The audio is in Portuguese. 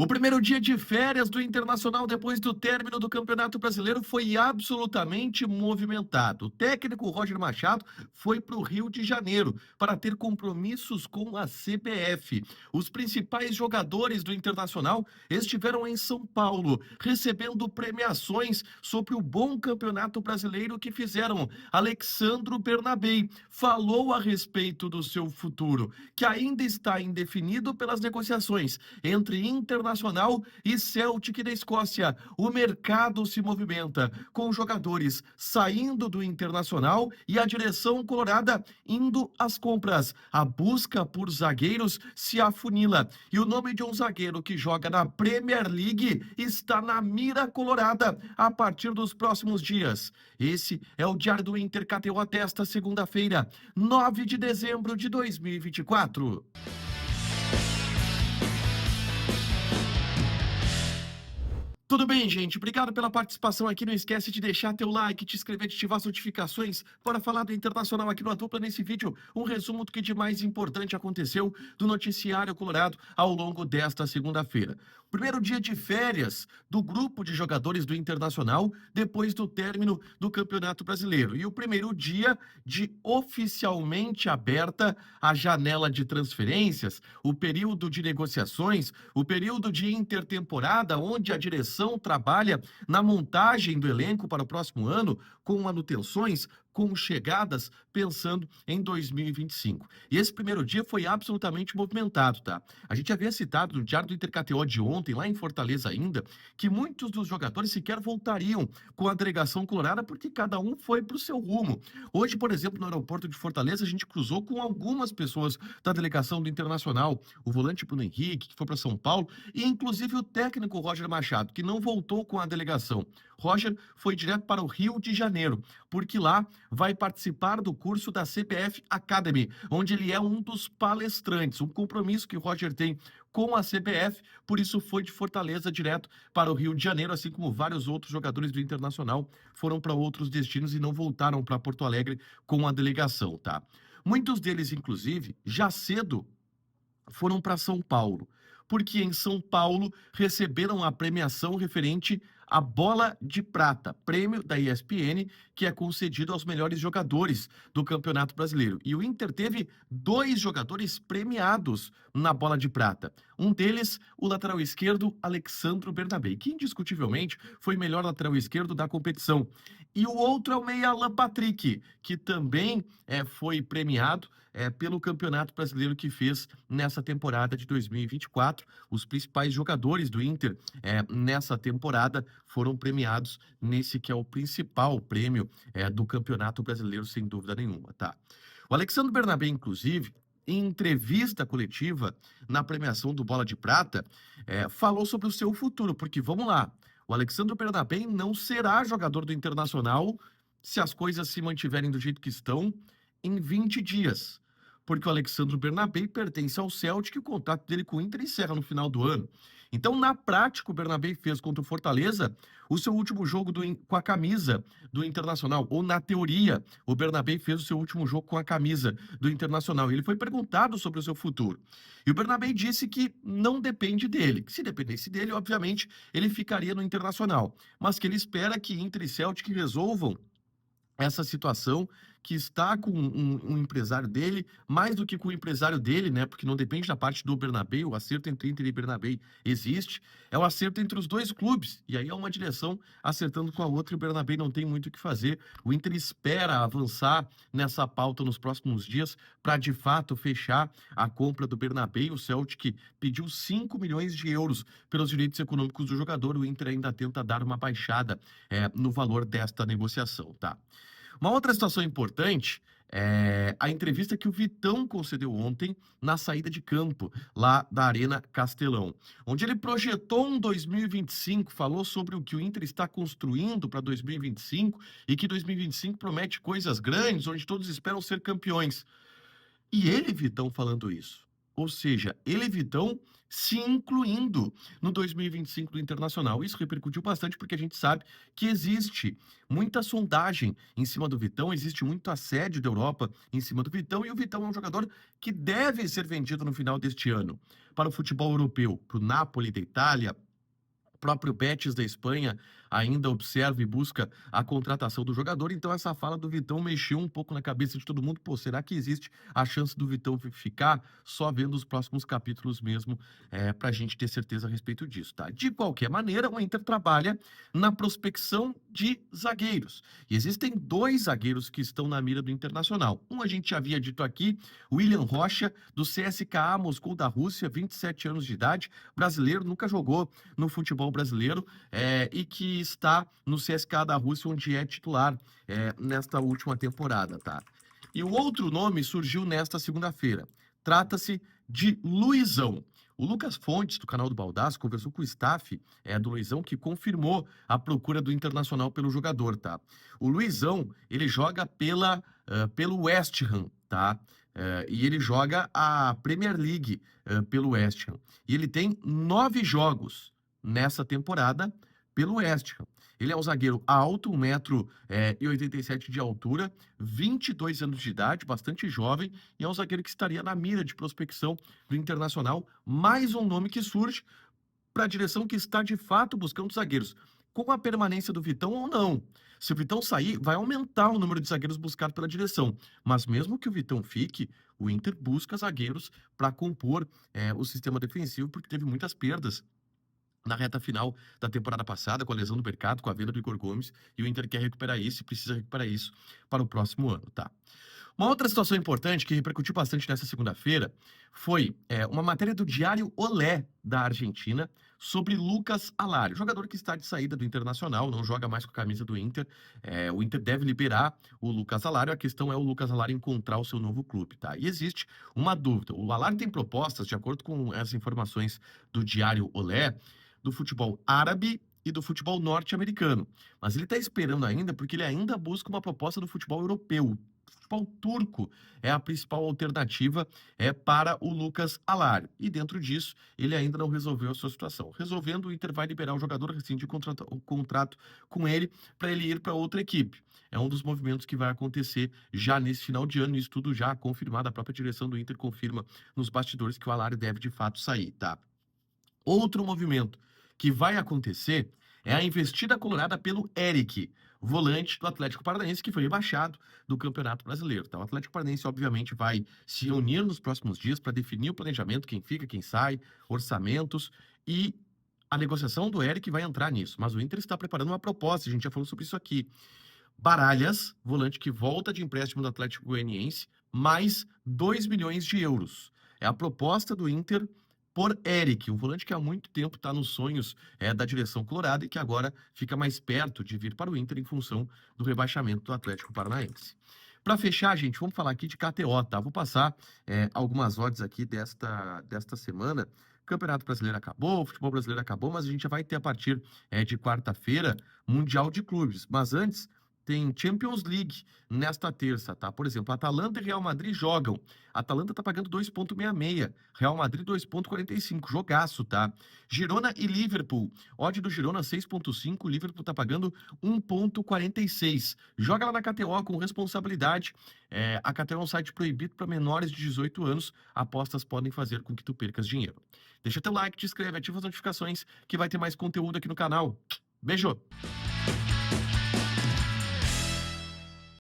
O primeiro dia de férias do Internacional depois do término do Campeonato Brasileiro foi absolutamente movimentado. O técnico Roger Machado foi para o Rio de Janeiro para ter compromissos com a CBF. Os principais jogadores do Internacional estiveram em São Paulo, recebendo premiações sobre o bom Campeonato Brasileiro que fizeram. Alexandro Bernabei falou a respeito do seu futuro, que ainda está indefinido pelas negociações entre Internacional e Celtic da Escócia. O mercado se movimenta, com jogadores saindo do Internacional e a direção colorada indo às compras. A busca por zagueiros se afunila e o nome de um zagueiro que joga na Premier League está na mira colorada a partir dos próximos dias. Esse é o Diário do Inter KTO desta segunda-feira, 9 de dezembro de 2024. Tudo bem, gente? Obrigado pela participação aqui. Não esquece de deixar teu like, te inscrever, de ativar as notificações para falar do Internacional aqui no A Dupla nesse vídeo. Um resumo do que de mais importante aconteceu do noticiário colorado ao longo desta segunda-feira. Primeiro dia de férias do grupo de jogadores do Internacional depois do término do Campeonato Brasileiro. E o primeiro dia de oficialmente aberta a janela de transferências, o período de negociações, o período de intertemporada, onde a direção trabalha na montagem do elenco para o próximo ano, com manutenções, com chegadas, pensando em 2025. E esse primeiro dia foi absolutamente movimentado, tá? A gente havia citado no Diário do Inter KTO de ontem, lá em Fortaleza ainda, que muitos dos jogadores sequer voltariam com a delegação colorada, porque cada um foi para o seu rumo. Hoje, por exemplo, no aeroporto de Fortaleza, a gente cruzou com algumas pessoas da delegação do Internacional, o volante Bruno Henrique, que foi para São Paulo, e inclusive o técnico Roger Machado, que não voltou com a delegação. Roger foi direto para o Rio de Janeiro, porque lá vai participar do curso da CBF Academy, onde ele é um dos palestrantes, um compromisso que o Roger tem com a CBF, por isso foi de Fortaleza direto para o Rio de Janeiro, assim como vários outros jogadores do Internacional foram para outros destinos e não voltaram para Porto Alegre com a delegação, tá? Muitos deles, inclusive, já cedo foram para São Paulo, porque em São Paulo receberam a premiação referente à Bola de Prata, prêmio da ESPN, que é concedido aos melhores jogadores do Campeonato Brasileiro. E o Inter teve 2 jogadores premiados na Bola de Prata. Um deles, o lateral esquerdo, Alexandro Bernabei, que indiscutivelmente foi o melhor lateral esquerdo da competição. E o outro é o meia Alan Patrick, que também foi premiado pelo Campeonato Brasileiro que fez nessa temporada de 2024. Os principais jogadores do Inter nessa temporada foram premiados nesse que é o principal prêmio do Campeonato Brasileiro, sem dúvida nenhuma, tá? O Alexandre Bernabé, inclusive, em entrevista coletiva na premiação do Bola de Prata, falou sobre o seu futuro, porque, vamos lá, o Alexandre Bernabé não será jogador do Internacional se as coisas se mantiverem do jeito que estão em 20 dias. Porque o Alexandre Bernabé pertence ao Celtic e o contrato dele com o Inter encerra no final do ano. Então, na prática, o Bernabé fez contra o Fortaleza o seu último jogo com a camisa do Internacional. Ou, na teoria, o Bernabé fez o seu último jogo com a camisa do Internacional. Ele foi perguntado sobre o seu futuro. E o Bernabé disse que não depende dele. Que se dependesse dele, obviamente, ele ficaria no Internacional. Mas que ele espera que Inter e Celtic resolvam essa situação, que está com um empresário dele, mais do que com o empresário dele, né? Porque não depende da parte do Bernabé, o acerto entre Inter e Bernabé existe, é o acerto entre os dois clubes, e aí é uma direção acertando com a outra e o Bernabé não tem muito o que fazer. O Inter espera avançar nessa pauta nos próximos dias para de fato fechar a compra do Bernabé. O Celtic pediu 5 milhões de euros pelos direitos econômicos do jogador, o Inter ainda tenta dar uma baixada no valor desta negociação, tá? Uma outra situação importante é a entrevista que o Vitão concedeu ontem na saída de campo, lá da Arena Castelão, onde ele projetou um 2025, falou sobre o que o Inter está construindo para 2025 e que 2025 promete coisas grandes, onde todos esperam ser campeões. E ele, Vitão, falando isso, Ou seja, ele e Vitão se incluindo no 2025 do Internacional. Isso repercutiu bastante porque a gente sabe que existe muita sondagem em cima do Vitão, existe muito assédio da Europa em cima do Vitão, e o Vitão é um jogador que deve ser vendido no final deste ano para o futebol europeu, para o Napoli da Itália. O próprio Betis da Espanha ainda observa e busca a contratação do jogador, então essa fala do Vitão mexeu um pouco na cabeça de todo mundo. Pô, será que existe a chance do Vitão ficar? Só vendo os próximos capítulos mesmo, para a gente ter certeza a respeito disso, tá? De qualquer maneira, o Inter trabalha na prospecção de zagueiros. E existem dois zagueiros que estão na mira do Internacional. Um a gente já havia dito aqui, William Rocha, do CSKA Moscou da Rússia, 27 anos de idade, brasileiro, nunca jogou no futebol brasileiro, e que está no CSKA da Rússia, onde é titular nesta última temporada, tá? E o outro nome surgiu nesta segunda-feira. Trata-se de Luizão. O Lucas Fontes, do canal do Baldaço, conversou com o staff do Luizão, que confirmou a procura do Internacional pelo jogador, tá? O Luizão, ele joga pelo West Ham, tá? E ele joga a Premier League pelo West Ham. E ele tem 9 jogos nessa temporada pelo West Ham. Ele é um zagueiro alto, 1,87 m de altura, 22 anos de idade, bastante jovem, e é um zagueiro que estaria na mira de prospecção do Internacional. Mais um nome que surge para a direção que está de fato buscando zagueiros, com a permanência do Vitão ou não. Se o Vitão sair, vai aumentar o número de zagueiros buscados pela direção. Mas mesmo que o Vitão fique, o Inter busca zagueiros para compor o sistema defensivo, porque teve muitas perdas na reta final da temporada passada, com a lesão do Mercado, com a venda do Igor Gomes, e o Inter quer recuperar isso e precisa recuperar isso para o próximo ano, tá? Uma outra situação importante que repercutiu bastante nessa segunda-feira foi uma matéria do Diário Olé da Argentina sobre Lucas Alario, jogador que está de saída do Internacional, não joga mais com a camisa do Inter. O Inter deve liberar o Lucas Alario, a questão é o Lucas Alario encontrar o seu novo clube, tá? E existe uma dúvida, o Alario tem propostas, de acordo com as informações do Diário Olé, do futebol árabe e do futebol norte-americano. Mas ele está esperando ainda porque ele ainda busca uma proposta do futebol europeu. O futebol turco é a principal alternativa para o Lucas Alario. E dentro disso, ele ainda não resolveu a sua situação. Resolvendo, o Inter vai liberar o jogador, rescindir o contrato com ele para ele ir para outra equipe. É um dos movimentos que vai acontecer já nesse final de ano, isso tudo já confirmado. A própria direção do Inter confirma nos bastidores que o Alario deve de fato sair, tá? Outro movimento que vai acontecer é a investida colorada pelo Eric, volante do Atlético Paranaense, que foi rebaixado do Campeonato Brasileiro. Então, o Atlético Paranaense, obviamente, vai se reunir nos próximos dias para definir o planejamento, quem fica, quem sai, orçamentos, e a negociação do Eric vai entrar nisso. Mas o Inter está preparando uma proposta, a gente já falou sobre isso aqui. Baralhas, volante que volta de empréstimo do Atlético Goianiense, mais 2 milhões de euros. É a proposta do Inter por Eric, um volante que há muito tempo está nos sonhos da direção colorada e que agora fica mais perto de vir para o Inter em função do rebaixamento do Atlético Paranaense. Para fechar, gente, vamos falar aqui de KTO, tá? Vou passar algumas odds aqui desta semana. O Campeonato Brasileiro acabou, o futebol brasileiro acabou, mas a gente já vai ter a partir de quarta-feira Mundial de Clubes. Mas antes, tem Champions League nesta terça, tá? Por exemplo, Atalanta e Real Madrid jogam. Atalanta tá pagando 2,66, Real Madrid 2,45, jogaço, tá? Girona e Liverpool, odd do Girona 6,5, Liverpool tá pagando 1,46. Joga lá na KTO com responsabilidade. A KTO é um site proibido para menores de 18 anos. Apostas podem fazer com que tu percas dinheiro. Deixa teu like, te inscreve, ativa as notificações que vai ter mais conteúdo aqui no canal. Beijo!